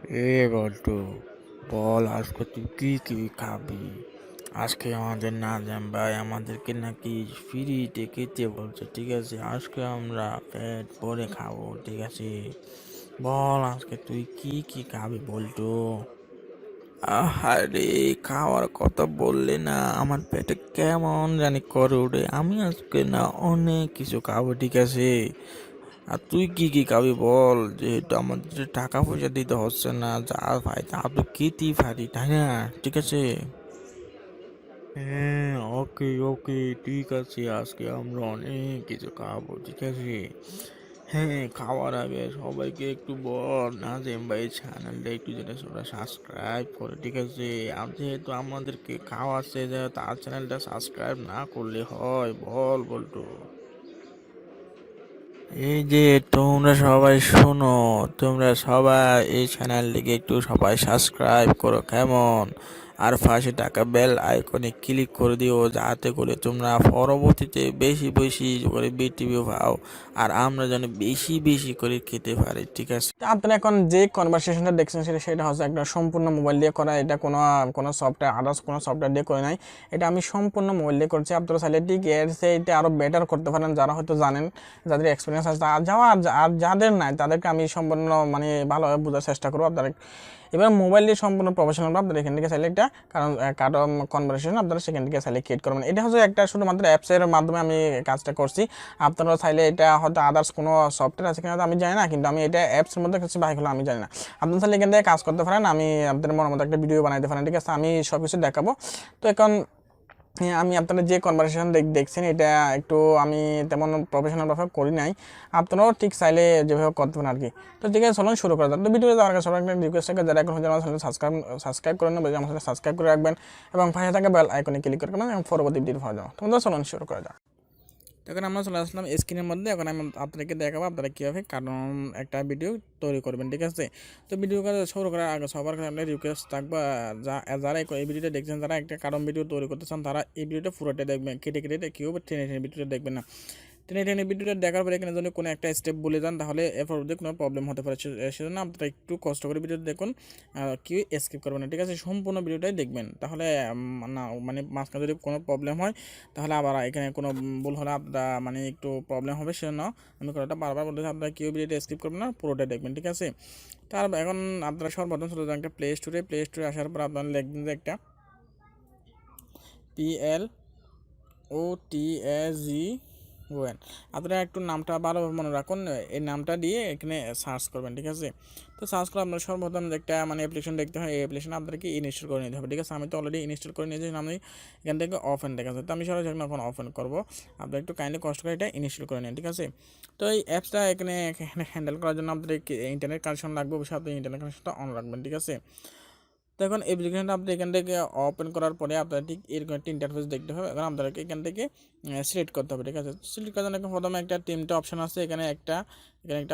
এ বল্টু, বল আজকে তুই কি কি খাবি? আজকে আমাদের নাজাম ভাই আমাদেরকে নাকি ফ্রিতে খেতে বলছে, ঠিক আছে? আজকে আমরা পেট ভরে খাবো, ঠিক আছে? বল আজকে তুই কি কি খাবি বল্টু? আহারে, খাওয়ার কথা বললে না আমার পেটে কেমন জানি করে ওঠে। আমি আজকে না অনেক কিছু খাবো, ঠিক আছে? আর তুই কি কি খাবি বল? যেহেতু আমাদের যে টাকা পয়সা দিতে হচ্ছে না, যা ভাই তা তো খেতেই পারি, তাই না? ঠিক আছে। হ্যাঁ, ওকে ওকে, ঠিক আছে, আজকে আমরা অনেক কিছু খাবো, ঠিক আছে? হ্যাঁ, খাওয়ার আগে সবাইকে একটু বল নাজিম ভাই চ্যানেলটা একটু যেন সবাই সাবস্ক্রাইব করে, ঠিক আছে? আর যেহেতু আমাদেরকে খাওয়াচ্ছে, যে তার চ্যানেলটা সাবস্ক্রাইব না করলে হয়? বল বলতো। এই যে তোমরা সবাই শোনো, তোমরা সবাই এই চ্যানেলটিকে একটু সবাই সাবস্ক্রাইব করো, কেমন? আর পাশে টাকা বেল আইকনে ক্লিক করে দিও, যাতে করে তোমরা পরবর্তীতে বেশি বেশি করে বিটিভি পাও, আর আমরা যেন বেশি বেশি করে খেতে পারি, ঠিক আছে? আপনারা এখন যে কনভারসেশনটা দেখছেন সেটা হচ্ছে একটা সম্পূর্ণ মোবাইল দিয়ে করা। এটা কোনো কোনো সফটওয়্যার, আদার্স কোনো সফটওয়্যার দিয়ে করে নাই। এটা আমি সম্পূর্ণ মোবাইল দিয়ে করছি। আপনারা চাইলে ঠিক এর এটা আরও বেটার করতে পারেন, যারা হয়তো জানেন, যাদের এক্সপিরিয়েন্স আছে। আর যাদের নাই তাদেরকে আমি সম্পূর্ণ ভালোভাবে বোঝার চেষ্টা করবো। আপনারা এবার মোবাইল দিয়ে সম্পূর্ণ প্রফেশনাল আপনারা এখান থেকে চাইলে একটা কারণ কনভারসেশন আপনারা সেখান থেকে চাইলে ক্রিয়েট করবেন। এটা হচ্ছে একটা শুধুমাত্র অ্যাপসের মাধ্যমে আমি কাজটা করছি। আপনারা চাইলে এটা হয়তো আদার্স কোনো সফটওয়্যার আছে কিনা আমি জানি না, কিন্তু আমি এটা অ্যাপসের মধ্যে কিছু বাই হলো আমি জানি না। আপনারা চাইলে এখান থেকে কাজ করতে পারেন, আমি আপনাদের মনের মতো একটা ভিডিও বানাইতে পারেন, ঠিক আছে? আমি সব কিছু দেখাবো। তো এখন আমি আপনারা যে কনভারসেশন দেখছেন এটা একটু আমি তেমন প্রফেশনালভাবে করি নাই। আপনারাও ঠিক চাইলে যেভাবে করতে পারেন আর কি। তো ঠিক আছে, চলুন শুরু করা যাক। তো ভিডিওতে যাওয়ার আগে সবার একটা রিকোয়েস্ট থাকে, যারা এখন আমার চ্যানেল সাবস্ক্রাইব করেন না, আমার সাথে সাবস্ক্রাইব করে রাখবেন এবং পাশে থাকা বেল আইকনে ক্লিক করে রাখবেন এবং পরবর্তী ভিডিও পাওয়া যাবে। তোমাদের চলুন শুরু করা যাক। এখন আমরা চলে আসলাম স্ক্রিনের মধ্যে। এখন আমি আপনাদেরকে দেখাবো আপনারা কীভাবে কারণ একটা ভিডিও তৈরি করবেন, ঠিক আছে? তো ভিডিও শুরু করার আগে সবার কাছে আপনার রিকোয়েস্ট থাকবে, যারা এই ভিডিওটা দেখছেন, যারা একটা কারণ ভিডিও তৈরি করতে চান, তারা এই ভিডিওটা পুরোটা দেখবেন। কেটে কেটে কেউ টেনে টেনে ভিডিওটা দেখবেন না। টেনে টেনে ভিডিওটা দেখার পরে এখানে যদি কোনো একটা স্টেপ বলে যান, তাহলে এরপর কোনো প্রবলেম হতে পারে। সেজন্য আপনারা একটু কষ্ট করে ভিডিওটা দেখুন, কেউ স্কিপ করবেন না, ঠিক আছে? সম্পূর্ণ ভিডিওটাই দেখবেন, তাহলে না মাঝখানে যদি কোনো প্রবলেম হয়, তাহলে আবার এখানে কোনো ভুল হলে আপনারা একটু প্রবলেম হবে। সেজন্য আমি কথাটা বারবার বলতেছি, আপনারা কেউ ভিডিওটা স্কিপ করবেন না, পুরোটাই দেখবেন, ঠিক আছে? তার এখন আপনারা সর্বপ্রথম চলে যান একটা প্লে স্টোরে আসার পর আপনারা লিখবেন যে একটা PLOTAGON। আপনারা একটু নামটা ভালোভাবে মনে রাখুন, এই নামটা দিয়ে এখানে সার্চ করবেন, ঠিক আছে? তো সার্চ করে আপনার সর্বপ্রথম একটা অ্যাপ্লিকেশন দেখতে হয়, এই অ্যাপ্লিকেশন আপনাদেরকে ইনস্টল করে নিতে হবে, ঠিক আছে? আমি তো অলরেডি ইনস্টল করে নিয়েছি, আমি এখান থেকে ওপেন দেখা যায়। তো আমি সরাসরি এখন ওপেন করবো। আপনারা একটু কাইন্ডলি কষ্ট করে এটা ইনস্টল করে নিন, ঠিক আছে? তো এই অ্যাপসটা এখানে হ্যান্ডেল করার জন্য আপনাদের ইন্টারনেট কানেকশন লাগবে, অবশ্যই আপনি ইন্টারনেট কানেকশনটা অন রাখবেন, ঠিক আছে? তো এখন অ্যাপ্লিকেশনটা আপনি এখান থেকে ওপেন করার পরে আপনার ঠিক এরকম একটা ইন্টারফেস দেখতে হবে। এখন আপনাদেরকে এখান থেকে সিলেক্ট করতে হবে, ঠিক আছে? সিলেক্ট করার জন্য প্রথমে একটা টিমটা অপশন আছে, এখানে একটা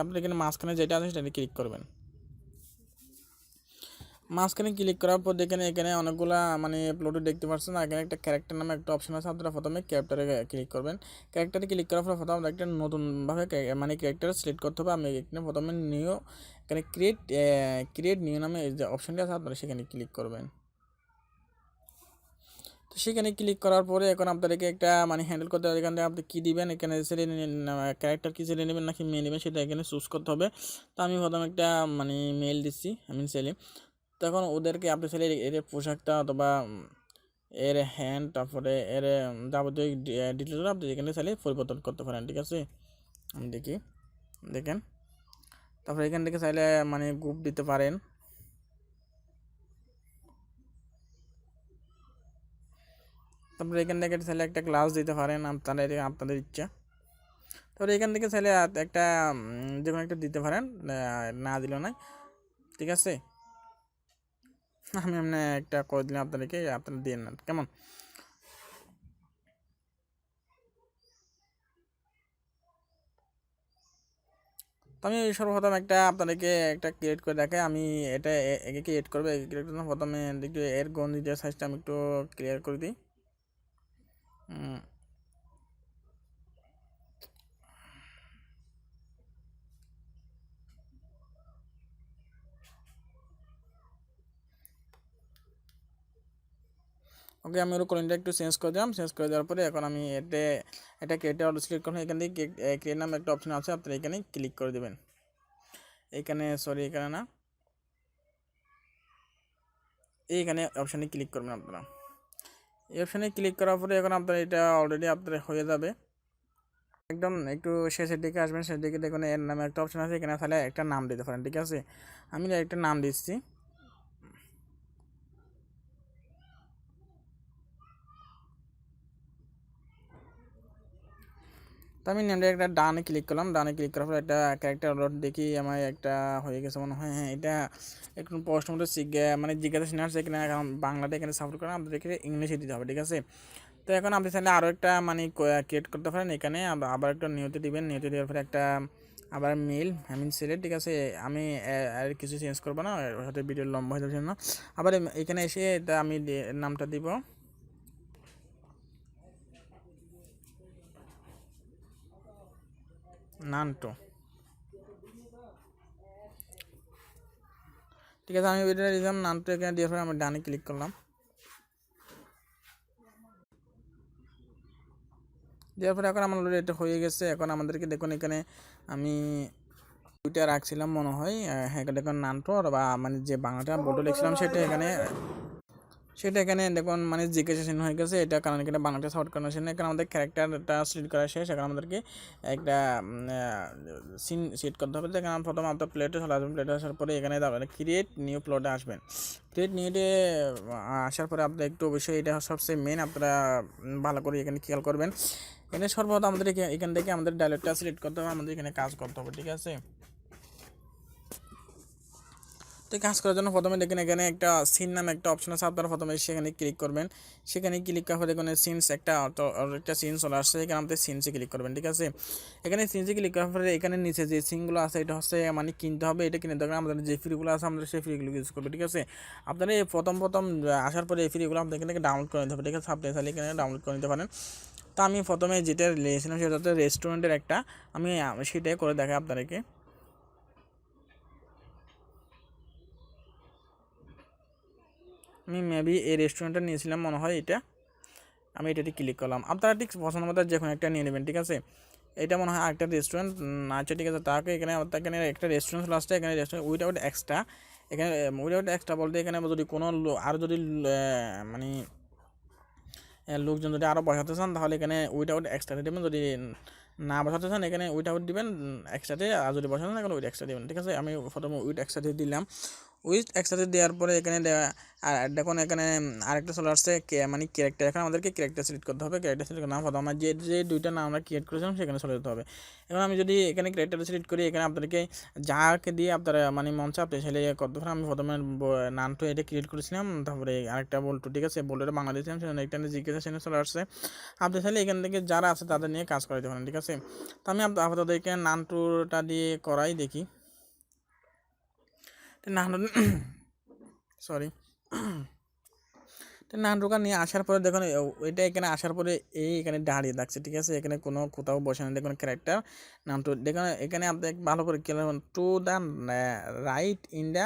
আপনি এখানে মাঝখানে যেটা আছে সেটা ক্লিক করবেন। মাঝখানে ক্লিক করার পর দেখেন এখানে অনেকগুলা প্লটে দেখতে পাচ্ছেন। এখানে একটা ক্যারেক্টার নামে একটা অপশন আছে, আপনারা প্রথমে ক্যারেক্টারে ক্লিক করবেন। ক্যারেক্টারে ক্লিক করার পর প্রথমে একটা নতুনভাবে ক্যারেক্টার সিলেক্ট করতে হবে। আমি এখানে প্রথমে এখানে ক্রিয়েট নিউ নামে যে অপশনটা আছে আপনারা সেখানে ক্লিক করবেন। তো সেখানে ক্লিক করার পরে এখন আপনাদেরকে একটা হ্যান্ডেল করতে হবে। এখান থেকে আপনি কী দিবেন, এখানে ক্যারেক্টার কী ছেলে নেবেন নাকি মেয়ে নেবেন সেটা এখানে চুজ করতে হবে। তো আমি প্রথমে একটা মেল দিচ্ছি, ছেলে। তখন ওদেরকে আপনি ছেলে এর পোশাকটা অথবা এর হ্যান্ড, তারপরে এর যাবতীয় ডিটেলসগুলো আপনি এখানে চাইলে পরিবর্তন করতে পারেন, ঠিক আছে? আমি দেখেন। তারপরে এখান থেকে চাইলে গ্রুপ দিতে পারেন। তারপরে এখান থেকে চাইলে একটা ক্লাস দিতে পারেন, আপনাদের ইচ্ছা। তারপরে এখান থেকে চাইলে একটা যে কোনো একটা দিতে পারেন, না দিলেও নাই, ঠিক আছে? আমি একটা করে দিলাম আপনাদেরকে, আপনারা দিয়ে নেন, কেমন? তো আমি সর্বপ্রথম আপনাদেরকে একটা ক্রিয়েট করে দেখাই। আমি এটা একে ক্রিয়েট করবো। একে ক্রিয়েট করতে প্রথমে একটু এর গন্ধিটার সাইজটা আমি একটু ক্লিয়ার করে দিই। ওকে, আমি ওর কলিংটা একটু চেঞ্জ করে দিলাম। চেঞ্জ করে দেওয়ার পরে এখন আমি এটা ক্রিয়েটে অটো সিলেক্ট করলাম। এখান থেকে ক্রিয়েট নামে একটা অপশন আছে, আপনারা এখানে ক্লিক করে দেবেন। এখানে এখানে না, এইখানে অপশানে ক্লিক করবেন আপনারা। এই অপশানে ক্লিক করার পরে এখন আপনারা এটা অলরেডি আপনার হয়ে যাবে। একদম একটু শেষের দিকে আসবেন, শেষের দিকে দেখুন এর নামে একটা অপশন আছে, এখানে তাহলে একটা নাম দিতে পারেন। ঠিক আছে, আমি একটা নাম দিচ্ছি। তো আমি নেমটা একটা ডানে ক্লিক করলাম। ডানে ক্লিক করার পর একটা ক্যারেক্টার আপলোড দেখি আমার একটা হয়ে গেছে মনে হয়। হ্যাঁ, এটা একটু প্রশ্ন মতো মানে জিজ্ঞাসা শুনে আসছে, এখানে এখন বাংলাতে এখানে সাপোর্ট করেন, আপনাদেরকে ইংলিশে দিতে হবে। ঠিক আছে, তো এখন আপনি চাইলে আরও একটা মানে ক্রিয়েট করতে পারেন। এখানে আবার একটা নিয়তে দিবেন, নিয়তে দেওয়ার পরে একটা আবার মেল ছেলে। ঠিক আছে, আমি আর কিছু চেঞ্জ করবো না, হয়তো ভিডিও লম্বা হয়ে যাওয়ার জন্য। আবার এখানে এসে আমি নামটা দিব নান্টো। ঠিক আছে, আমি ভিডিওটা দিলাম নান্টো। এখানে দেওয়ার পরে আমি ডানে ক্লিক করলাম। দেওয়ার পরে এখন আমার এটা হয়ে গেছে। এখন আমাদেরকে দেখুন এখানে আমি দুইটা রাখছিলাম মনে হয়। হ্যাঁ, দেখুন নান্টো বা মানে যে বাংলাটা বোর্ডে লিখছিলাম সেটা এখানে দেখুন মানে জিজ্ঞাসা চিহ্ন হয়ে গেছে। এটা কারণ এখানে বাংলাটা সাপোর্ট করার জন্য এখানে আমাদের ক্যারেক্টারটা সিলেক্ট করা শেষ। এখন আমাদেরকে একটা সিন সেট করতে হবে। এখানে প্রথম আপনার প্লেটে চলে আসবেন। প্লেটে আসার পরে এখানে ক্রিয়েট নিউ প্লটে আসবেন। ক্রিয়েট নিউতে আসার পরে আপনার একটু অবশ্যই এটা সবচেয়ে মেন, আপনারা ভালো করে এখানে খেয়াল করবেন। এখানে সর্বপ্রথম আমাদের এখান থেকে আমাদের ডায়লগটা সিলেক্ট করতে হবে, আমাদের এখানে কাজ করতে হবে। ঠিক আছে, তো কাজ করার জন্য প্রথমে দেখেন এখানে একটা সিন নামে একটা অপশন আছে, আপনারা প্রথমে সেখানে ক্লিক করবেন। সেখানে ক্লিক করার পরে এখানে সিনস একটা সিন চলে আসছে, এখানে আমাদের সিনসে ক্লিক করবেন। ঠিক আছে, এখানে সিনসে ক্লিক করার পরে এখানে নিচে যে সিনগুলো আছে এটা হচ্ছে মানে কিনতে হবে। এটা কিনে দেবেন, আমাদের যে ফ্রিগুলো আছে আমাদের সেই ফ্রিগুলো ইউজ করবে। ঠিক আছে, আপনারা এই প্রথম আসার পরে এই ফ্রিগুলো আপনাদের এখানে ডাউনলোড করে নিতে হবে। ঠিক আছে, আপনি তাহলে এখানে ডাউনলোড করে নিতে পারেন। তো আমি প্রথমে যেটা নিয়েছিলাম সেটা হচ্ছে রেস্টুরেন্টের একটা, আমি সেটাই করে দেখাই আপনাদেরকে। আমি মেবি এই রেস্টুরেন্টটা নিয়েছিলাম মনে হয় এটা, আমি এটাতে ক্লিক করলাম। আপনারা ঠিক পছন্দ মতো যে কোনো একটা নিয়ে নেবেন। ঠিক আছে, এটা মনে হয় আরেকটা রেস্টুরেন্ট আচ্ছা ঠিক আছে, তাকে এখানে একটা রেস্টুরেন্ট চলে আসছে। এখানে রেস্টুরেন্ট উইদাউট এক্সট্রা, এখানে উইদাউট এক্সট্রা বলতে এখানে যদি কোনো আরও যদি মানে লোকজন যদি আরও বসাতে চান তাহলে এখানে উইদাউট এক্সট্রা দেবেন, যদি না বসাতে চান এখানে উইদাউট দিবেন এক্সট্রাতে, আর যদি বসাতে চান এখানে উইথ এক্সট্রা দেবেন। ঠিক আছে, আমি প্রথমে উইথ এক্সট্রাতে দিলাম। উইথ একসাথে দেওয়ার পরে এখানে আর দেখুন এখানে আরেকটা চলে আসছে মানে ক্যারেক্টার। এখন আমাদেরকে ক্যারেক্টার সিলেক্ট করতে হবে। ক্যারেক্টার সিলেক্ট নাম প্রথম আমার যে দুইটা নাম আমরা ক্রিয়েট করেছিলাম সেখানে চলে যেতে হবে। এখন আমি যদি এখানে ক্যারেক্টার সিলেক্ট করি, এখানে আপনাদেরকে যাকে দিয়ে আপনারা মানে মঞ্চ আপনি ছেলে করতে পারেন। আমি প্রথমে নামটা এটা ক্রিয়েট করেছিলাম, তারপরে আরেকটা বলতো। ঠিক আছে, বলটা বাংলা দিয়েছিলাম, সেখানে একটা জিজ্ঞাসা সেখানে চলে আসছে। আপনি চাইলে এখান থেকে যারা আছে তাদের নিয়ে কাজ করাইতে পারেন। ঠিক আছে, তো আমি আপাতত এখানে নামটা দিয়ে করাই দেখি। নাম সরি তো নানরুকা নিয়ে আসার পরে দেখুন এটা এখানে আসার পরে এখানে দাঁড়িয়ে থাকছে। ঠিক আছে, এখানে কোনো কোথাও বসে না, দেখুন ক্যারেক্টার নামটা দেখুন এখানে আপনি ভালো করে খেয়াল করুন, to the right in the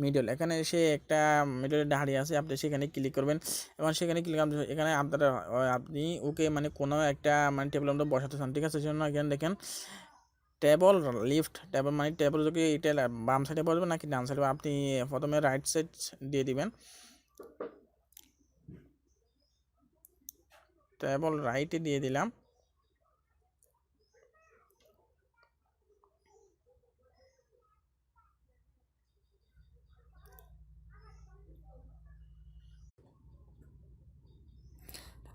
middle, এখানে সে একটা মিডলে দাঁড়িয়ে আছে। আপনি সেখানে ক্লিক করবেন এবং সেখানে ক্লিক এখানে আপনারা আপনি ওকে মানে কোনো একটা মানে টেবিলের মধ্যে বসাতে চান। ঠিক আছে, সেজন্য এখানে দেখেন টেবল লিফট, টেবল মানে টেবল যদি এটা বাম সাইডে বসবেন নাকি ডান সাইডে, আপনি প্রথমে রাইট সাইড দিয়ে দিবেন। টেবল রাইটে দিয়ে দিলাম।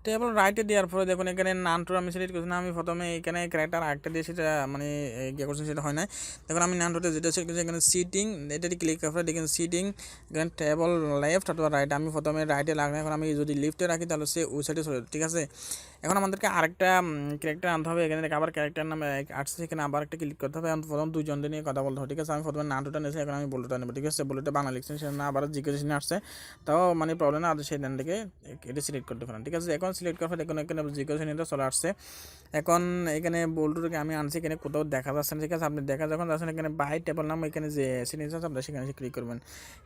টেবল রাইটে দেওয়ার পরে দেখুন এখানে নানটুর আমি সিলেক্ট করছি না, আমি প্রথমে এখানে ক্যারেক্টার আরেকটা দিয়ে সেটা মানে ইয়ে করছি, সেটা হয় না। দেখুন আমি নানটুতে যেটা সিলেক্ট করছি এখানে সিটিং, এটাতে ক্লিক করার পরে দেখেন সিটিং, এখানে টেবল লেফট অথবা রাইট, আমি প্রথমে রাইটে রাখলাম। এখন আমি যদি লিফটে রাখি তাহলে সে ওই সাইডে চলে যাবে। ঠিক আছে, এখন আমাদেরকে আরেকটা ক্যারেক্টার আনতে হবে। এখানে দেখে আবার ক্যারেক্টার নামে আসছে, এখানে আবার একটা ক্লিক করতে হবে। এখন প্রথম দুজনদের নিয়ে কথা বলতে হবে, ঠিক আছে। আমি প্রথমে নাটুটা নিয়েছি, এখন আমি বলুটা নেবো, ঠিক আছে। বলুটা বাংলা লিখছেন, সে না আবার জিজ্ঞেস আসছে, তাও মানে প্রবলেম না, আর সেই দেন থেকে এটা সিলেক্ট করতে পারেন, ঠিক আছে। এখন সিলেক্ট করার পর দেখুন এখানে জিজ্ঞাসা চলে আসছে। এখন এখানে বল্টুটাকে আমি আনছি, এখানে কোথাও দেখা যাচ্ছে না, ঠিক আছে। আপনি দেখা যখন যাচ্ছেন এখানে বাই টেবল নাম, এখানে যে সিগনেচার আছে আপনার সেখানে ক্লিক করবেন।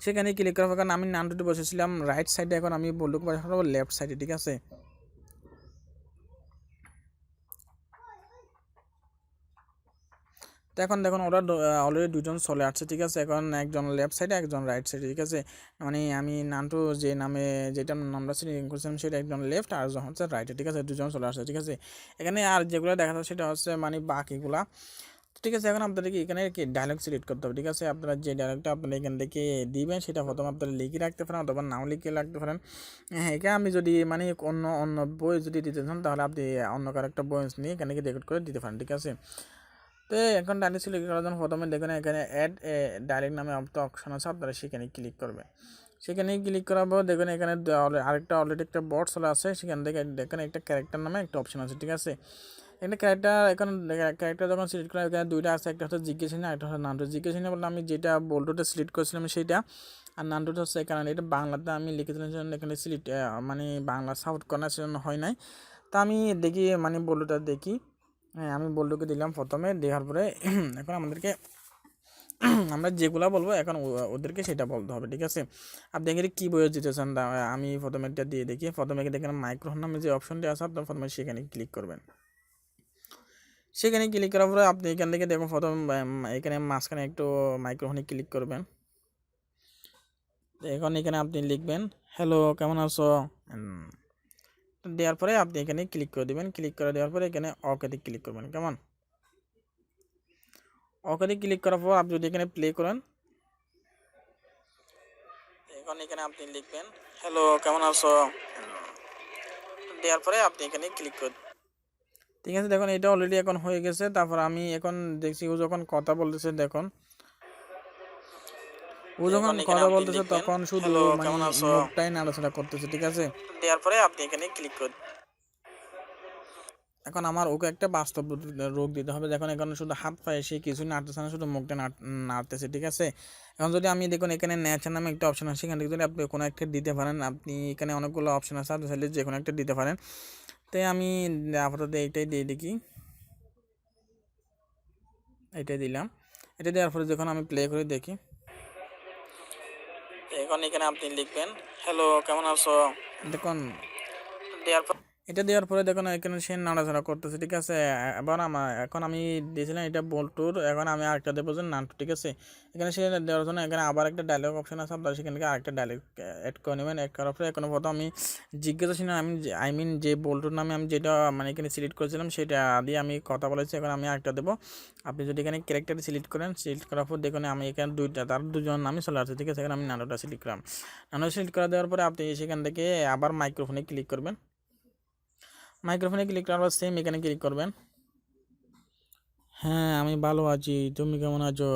সেখানে ক্লিক করার পর আমি নামটুটি বসেছিলাম রাইট সাইডে, এখন আমি বল্টুকে বসাবো লেফট সাইডে, ঠিক আছে। তো এখন দেখুন ওরা অলরেডি দুজন চলে আসছে, ঠিক আছে। এখন একজন লেফট সাইডে একজন রাইট সাইডে, ঠিক আছে। মানে আমি নামটু যে নামে যেটা নামটা সিলেক্ট করেছিলাম সেটা একজন লেফট আর একজন হচ্ছে রাইটে, ঠিক আছে। দুজন চলে আসছে, ঠিক আছে। এখানে আর যেগুলো দেখা যাচ্ছে সেটা হচ্ছে মানে বাকিগুলা, ঠিক আছে। এখন আপনাদেরকে এখানে কি ডায়লগ সিলেক্ট করতে হবে, ঠিক আছে। আপনারা যে ডায়লগটা আপনারা এখান থেকে দিবেন সেটা প্রথম আপনারা লিখে রাখতে পারেন অথবা নাও লিখে রাখতে পারেন। হ্যাঁ, এখানে আমি যদি মানে অন্য অন্য বই যদি দিতে চান তাহলে আপনি অন্য কারো একটা বই নিয়ে এখানে রেকর্ড করে দিতে পারেন, ঠিক আছে। তো এখন ডায়লগ সিলেক্ট করার জন্য প্রথমে দেখুন এখানে অ্যাড ডায়লগ নামে একটা অপশন আছে, আপনারা সেখানে ক্লিক করবেন। সেখানে ক্লিক করার পর দেখুন এখানে আরেকটা অলরেডি একটা বট চলে আসে, সেখান থেকে দেখেন একটা ক্যারেক্টার নামে একটা অপশন আছে, ঠিক আছে। এখানে ক্যারেক্টার এখন ক্যারেক্টার যখন সিলেক্ট করা এখানে দুইটা আছে, একটা হচ্ছে জিজ্ঞেস চিহ্ন, একটা হচ্ছে নান্টু। জিজ্ঞেস চিহ্ন বলতে আমি যেটা বল্টুটা সিলেক্ট করেছিলাম সেইটা, আর নান্টুটা হচ্ছে এখানে এটা বাংলাতে আমি লিখেছিলাম সেজন্য এখানে সিলেক্ট মানে বাংলা সাউথ করার সেজন্য হয় নাই। তা আমি দেখি মানে বল্টুটা দেখি। হ্যাঁ, আমি বল্টুকে দিলাম প্রথমে, দেওয়ার পরে এখন আমাদেরকে আমরা যেগুলো বলবো এখন ওদেরকে সেটা বলতে হবে, ঠিক আছে। আপনি এখানে কী বইয়ে দিতে চান আমি প্রথমে এটা দিয়ে দেখি। প্রথমে দেখেন মাইক্রোফোন নামে যে অপশনটি আছে আপনার প্রথমে সেখানে ক্লিক করবেন। সেখানে ক্লিক করার পরে আপনি এখান থেকে দেখুন প্রথম এখানে মাঝখানে একটু মাইক্রোফোনে ক্লিক করবেন। এখন এখানে আপনি লিখবেন হ্যালো কেমন আছো, দেওয়ার পরে আপনি এখানে ক্লিক করে দেবেন। ক্লিক করে দেওয়ার পরে এখানে ওকেতে ক্লিক করবেন, কেমন। ওকেতে ক্লিক করার পর আপনি যদি এখানে প্লে করেন, এখন এখানে আপনি লিখবেন হ্যালো কেমন আছো, দেওয়ার পরে আপনি এখানে ক্লিক করবেন, ঠিক আছে। দেখুন এটা অলরেডি এখন হয়ে গেছে। তারপর আমি এখন দেখছি ও যখন কথা বলতেছে, দেখুন ও যখন কথা বলতেছে তখন শুধু মানে মুখটাই নাড়াচাড়া করতেছে, ঠিক আছে। দেওয়ার পরে আপনি এখানে ক্লিক করবেন। এখন আমার ওকে একটা বাস্তব রোগ দিতে হবে। দেখুন এখন শুধু হাত পায়ে সে কিছু নাড়তেছে না, শুধু মুখটা নাড়তেছে, ঠিক আছে। এখন যদি আমি দেখুন এখানে নেচার নামে একটা অপশন আছে, সেখান থেকে যদি আপনি কোনো একটা দিতে পারেন, আপনি এখানে অনেকগুলো অপশন আছে, আপনি চাইলে যে কোনো একটা দিতে পারেন। তাই আমি আপাতত এইটাই দিয়ে দেখি, এইটাই দিলাম। এটা দেওয়ার পরে যখন আমি প্লে করে দেখি, এখন এখানে আপনি লিখবেন হ্যালো কেমন আছো, দেখুন দেওয়ার পর এটা দেওয়ার পরে দেখুন এখানে সে নাড়াচাড়া করতেছে, ঠিক আছে। এবার এখন আমি দিয়েছিলাম এটা বল্টুর, এখন আমি আরেকটা দেবো যে নান্টু, ঠিক আছে। এখানে সে দেওয়ার জন্য এখানে আবার একটা ডায়লগ অপশন আছে, আপনারা সেখান থেকে আরেকটা ডায়লগ অ্যাড করে নেবেন। অ্যাড করার পরে এখন প্রথম আমি জিজ্ঞাসা ছিল আমি আই মিন যে বল্টুর নামে আমি যেটা মানে এখানে সিলেক্ট করেছিলাম সেটা দিয়ে আমি কথা বলেছি। এখন আমি আরেকটা দেবো। আপনি যদি এখানে ক্যারেক্টার সিলেক্ট করেন, সিলেক্ট করার পর দেখুন আমি এখানে তার দুজন নামই চলে আসছে, ঠিক আছে। এখানে আমি নান্টুটা সিলেক্ট করলাম। নান্টু সিলেক্ট করে দেওয়ার পরে আপনি সেখান থেকে আবার মাইক্রোফোনে ক্লিক করবেন। মাইক্রোফোনে ক্লিক করার পর সেম এখানে ক্লিক করবেন। হ্যাঁ আমি ভালো আছি, তুমি কেমন আছো।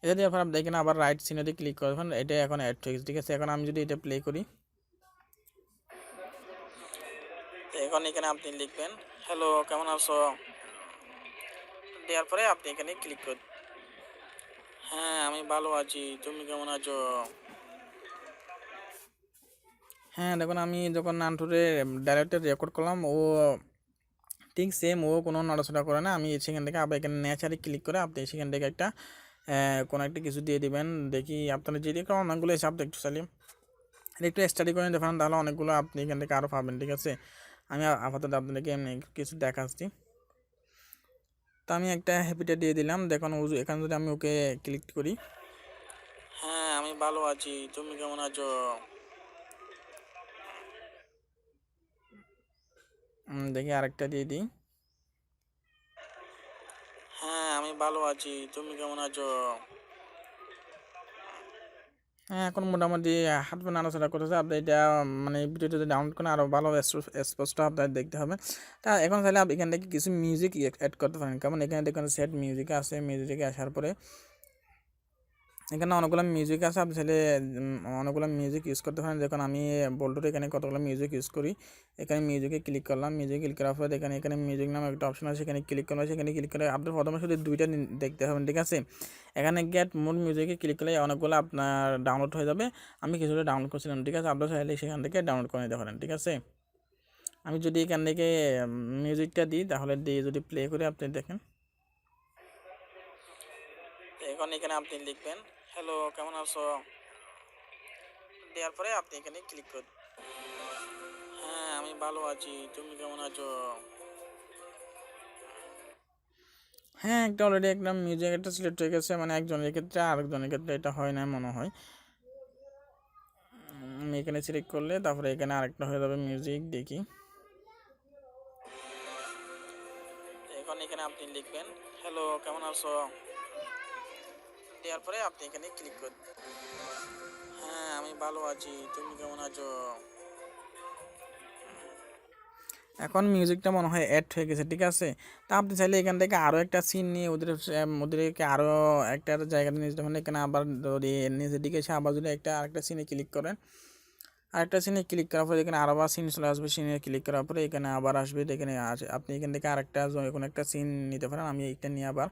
এটা দিয়ে আপনি দেখেন আবার রাইট সিনেতে ক্লিক করবেন, এটা এখন অ্যাড হয়ে গেছে, ঠিক আছে। এখন আমি যদি এটা প্লে করি, এখন এখানে আপনি লিখবেন হ্যালো কেমন আছো, দেওয়ার পরে আপনি এখানে ক্লিক করবেন। হ্যাঁ আমি ভালো আছি, তুমি কেমন আছো। হ্যাঁ দেখুন আমি যখন নান্টুরে ডাইরেক্টর রেকর্ড করলাম, ও ঠিক সেম, ও কোনো নড়াচড়া করে না। আমি সেখান থেকে আবার এখানে নেচারে ক্লিক করে আপনি সেখান থেকে একটা কোনো একটা কিছু দিয়ে দিবেন। দেখি আপনারা যদি অনেকগুলো এসে আপনি একটু চালিয়ে একটু স্টাডি করে নিতে পারেন, তাহলে অনেকগুলো আপনি এখান থেকে আরও পাবেন, ঠিক আছে। আমি আপাতত আপনাদেরকে এমনি কিছু দেখাচ্ছি। তো আমি একটা হ্যাপিটা দিয়ে দিলাম। দেখুন এখানে যদি আমি ওকে ক্লিক করি, হ্যাঁ আমি ভালো আছি, তুমি কেমন আছো। দেখি আরেকটা দিয়ে দিই, হ্যাঁ আমি ভালো আছি, তুমি কেমন আছো। হ্যাঁ এখন মোটামুটি হাত পা নাড়াচাড়া করতেছে। আপনি এটা মানে ভিডিওটা যদি ডাউনলোড করেন আরও ভালো স্পষ্ট আপনার দেখতে হবে। তা এখন চাইলে আপনি এখান থেকে কিছু মিউজিক অ্যাড করতে পারেন, কেমন। এখানে দেখুন সেট মিউজিক আছে, মিউজিকে আসার পরে এখানে অনেকগুলো মিউজিক আছে, আপনি চাইলে অনেকগুলো মিউজিক ইউজ করতে পারেন। যখন আমি বোল্টুর এখানে কতগুলো মিউজিক ইউজ করি, এখানে মিউজিকে ক্লিক করলাম, মিউজিক ক্লিক করার পর এখানে মিউজিক নামে একটা অপশন আছে, সেখানে ক্লিক করলাম। সেখানে ক্লিক করে আপনার প্রথমে শুধু দুইটা দেখতে হবেন, ঠিক আছে। এখানে গেট মোর মিউজিকে ক্লিক করলে অনেকগুলো আপনার ডাউনলোড হয়ে যাবে। আমি কিছুটা ডাউনলোড করছিলাম, ঠিক আছে। আপনার চাইলে সেখান থেকে ডাউনলোড করে নিতে পারেন, ঠিক আছে। আমি যদি এখান থেকে মিউজিকটা দিই, তাহলে দিয়ে যদি প্লে করে আপনি দেখেন, এখন এখানে আপনি লিখবেন হ্যালো কেমন আছো, দেওয়ার পরে আপনি এখানে ক্লিক করুন। হ্যাঁ আমি ভালো আছি, তুমি কেমন আছো। হ্যাঁ একটা অলরেডি একটা মিউজিক একটা সিলেক্ট হয়ে গেছে, মানে একজনের ক্ষেত্রে আরেকজনের ক্ষেত্রে এটা হয় না মনে হয়। আমি এখানে সিলেক্ট করলে তারপরে এখানে আরেকটা হয়ে যাবে মিউজিক, দেখি। এখন এখানে আপনি লিখবেন হ্যালো কেমন আছো, দেওয়ার পরে আপনি এখানে ক্লিক করুন। হ্যাঁ আমি ভালো আছি, তুমি কেমন আছো। এখন মিউজিকটা মনে হয় অ্যাড হয়ে গেছে, ঠিক আছে। তা আপনি চাইলে এখান থেকে আরও একটা সিন নিয়ে ওদেরকে আরও একটা জায়গাতে নিয়ে যেতে পারেন। এখানে আবার যদি নিচের দিকে এসে আবার যদি আরেকটা সিনে ক্লিক করেন, আরেকটা সিনে ক্লিক করার পরে এখানে আবার সিন চলে আসবে। সিনে ক্লিক করার পরে এখানে আবার আসবে, এখানে আপনি এখান থেকে আরেকটা কোনো একটা সিন নিতে পারেন। আমি এইটা নিয়ে আবার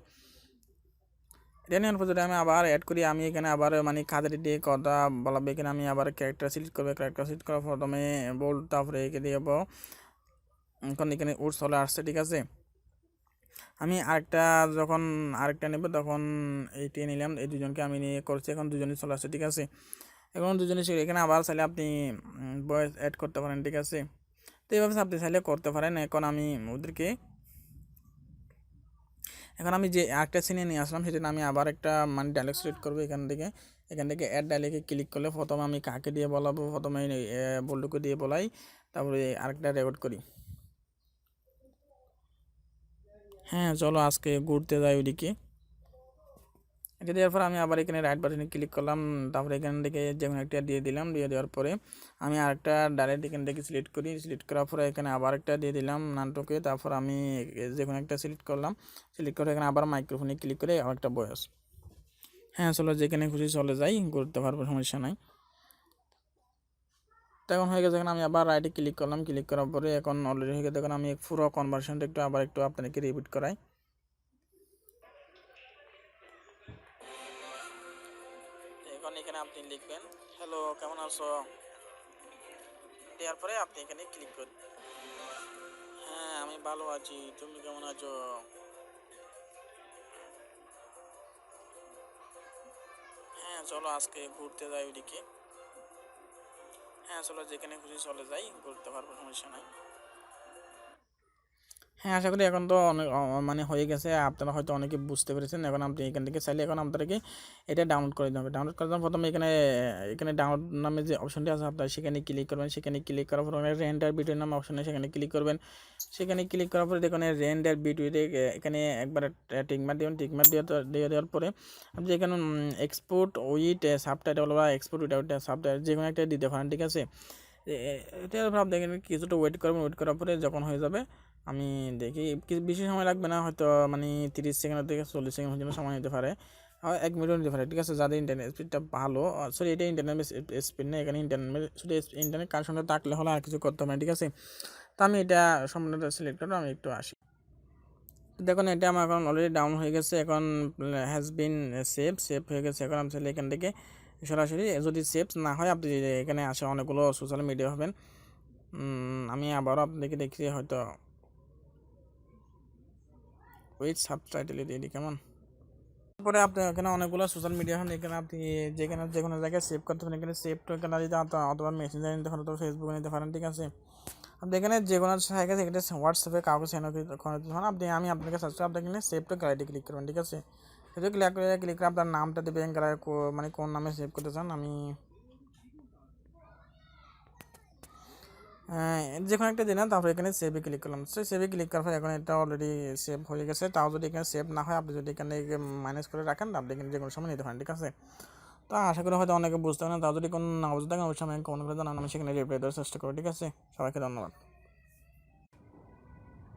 এটা নেওয়ার পর যদি আমি আবার অ্যাড করি, আমি এখানে আবার মানে কাদের দিয়ে কথা বলাবে, এখানে আমি আবার ক্যারেক্টার সিলেক্ট করবো। ক্যারেক্টার সিলেক্ট করার প্রথমে বোল্ড, তারপরে এঁকে দিয়ে এখন এখানে উড চলে আসছে, ঠিক আছে। আমি যখন আরেকটা নেব তখন এইটি নিলাম, এই দুজনকে আমি নিয়ে করছি, এখন দুজনই চলে আসছে, ঠিক আছে। এখন দুজনে এখানে আবার চাইলে আপনি ভয়েস অ্যাড করতে পারেন, ঠিক আছে। তো এইভাবে আপনি চাইলে করতে পারেন। এখন আমি যে আরেকটা সিনে নিয়ে আসলাম, সেটা আমি আবার একটা মানে ডায়লগ সিলেক্ট করবো। এখান থেকে অ্যাড ডায়লগে ক্লিক করলে প্রথমে আমি কাকে দিয়ে বলাবো, প্রথমে বল্টুকে দিয়ে বলাই, তারপরে আরেকটা রেকর্ড করি। হ্যাঁ চলো আজকে ঘুরতে যাই ওইদিকে। এটা দেওয়ার পর আমি আবার এখানে রাইট বাটনে ক্লিক করলাম, তারপরে এখান থেকে যে কোনো একটা দিয়ে দিলাম। দিয়ে দেওয়ার পরে আমি আরেকটা ডাইরেক্ট এখান থেকে সিলেক্ট করি। সিলেক্ট করার পরে এখানে আবার একটা দিয়ে দিলাম নাটকে। তারপর আমি যে কোনো একটা সিলেক্ট করলাম। সিলেক্ট করে এখানে আবার মাইক্রোফোনে ক্লিক করে আরেকটা ভয়েস। হ্যাঁ চলো যেখানে খুশি চলে যাই, ঘুরতে পারবো, সমস্যা নাই। তখন হয়ে গেছে, এখন আমি আবার রাইটে ক্লিক করলাম। ক্লিক করার পরে এখন অলরেডি হয়ে গেছে। এখন আমি পুরো কনভার্সনটা একটু আপনাদেরকে রিপিট করাই। এখন এখানে আপনি লিখবেন হ্যালো কেমন আছো, দেওয়ার পরে আপনি এখানে ক্লিক করুন। হ্যাঁ আমি ভালো আছি, তুমি কেমন আছো। হ্যাঁ চলো আজকে ঘুরতে যাই ওইদিকে। হ্যাঁ চলো যেখানে খুশি চলে যাই, ঘুরতে পারবো, সমস্যা নাই। হ্যাঁ আশা করি এখন তো অনেক মানে হয়ে গেছে, আপনারা হয়তো অনেকে বুঝতে পেরেছেন। এখন আপনি এখান থেকে চাইলে এখন আপনাদেরকে এটা ডাউনলোড করে দিতে হবে। ডাউনলোড করার জন্য প্রথমে এখানে ডাউনলোড নামে যে অপশনটি আছে আপনার সেখানে ক্লিক করবেন। সেখানে ক্লিক করার পর রেন্ডার ভিডিও নামে অপশনে সেখানে ক্লিক করবেন। সেখানে ক্লিক করার পরে দেখুন রেন্ডার ভিডিওতে এখানে একবার টিকমার্ক দেবেন। টিকমার্ক দিয়ে দেওয়ার পরে আপনি এখানে এক্সপোর্ট উইথ সাবটাইটেল বা এক্সপোর্ট উইথাউট সাবটাইটেল যে কোনো একটা দিতে পারেন, ঠিক আছে। এটার উপর আপনি কিছুটা ওয়েট করবেন। ওয়েট করার পরে যখন হয়ে যাবে আমি দেখি, বেশি সময় লাগবে না, হয়তো মানে 30 সেকেন্ড থেকে 40 সেকেন্ড পর্যন্ত সময় নিতে পারে, 1 মিনিট নিতে পারে, ঠিক আছে। যাদের ইন্টারনেট স্পিডটা ভালো, সরি এটা ইন্টারনেট স্পিড না, এখানে শুধু ইন্টারনেট কানেকশনটা থাকলে হলে আর কিছু করতে হবে না, ঠিক আছে। তো আমি এটা সম্পূর্ণটা সিলেক্ট করবো, আমি একটু আসি। দেখুন এটা আমার এখন অলরেডি ডাউন হয়ে গেছে। এখন হ্যাজ বিন সেভ হয়ে গেছে। এখন আমি চাইলে এখান থেকে সরাসরি, যদি সেভ না হয় আপনি এখানে আসে অনেকগুলো সোশ্যাল মিডিয়া হবেন। আমি আবারও আপনাদেরকে দেখছি, হয়তো উইথ সাবটাইটেল দিয়ে দিই, কেমন। তারপরে আপনি এখানে অনেকগুলো সোশ্যাল মিডিয়া হন, এখানে আপনি যে কোনো জায়গায় সেভ করতে পারেন। এখানে সেভ তো এখানে দিতে অথবা মেসেঞ্জারে নিতে পারেন, অথবা ফেসবুকে নিতে পারেন, ঠিক আছে। আপনি এখানে যে কোনো জায়গায় এখানে হোয়াটসঅ্যাপে কাউকে সেন্ড করতে পারেন। আমি আপনাকে সার্চ করে আপনি এখানে সেভ টু গ্যালারি ক্লিক করবেন, ঠিক আছে। সেটা ক্লিক করে আপনার নামটা দেবেন, মানে কোন নামে সেভ করতে চান। আমি যে কোনো একটা দিন, তারপরে এখানে সেভে ক্লিক করলাম। সেভে ক্লিক করার পর এখন এটা অলরেডি সেভ হয়ে গেছে। তাও যদি এখানে সেভ না হয়, আপনি যদি এখানে মাইনাস করে রাখেন, আপনি এখানে যে কোনো সময় নিতে পারেন, ঠিক আছে। তো আশা করি হয়তো অনেকে বুঝতে পারেন। তাও যদি কোনো না বুঝতে থাকেন অবশ্যই আমি কমেন্ট করে জানান, আমি সেখানে রিপ্লাই দেওয়ার চেষ্টা করি, ঠিক আছে। সবাইকে ধন্যবাদ।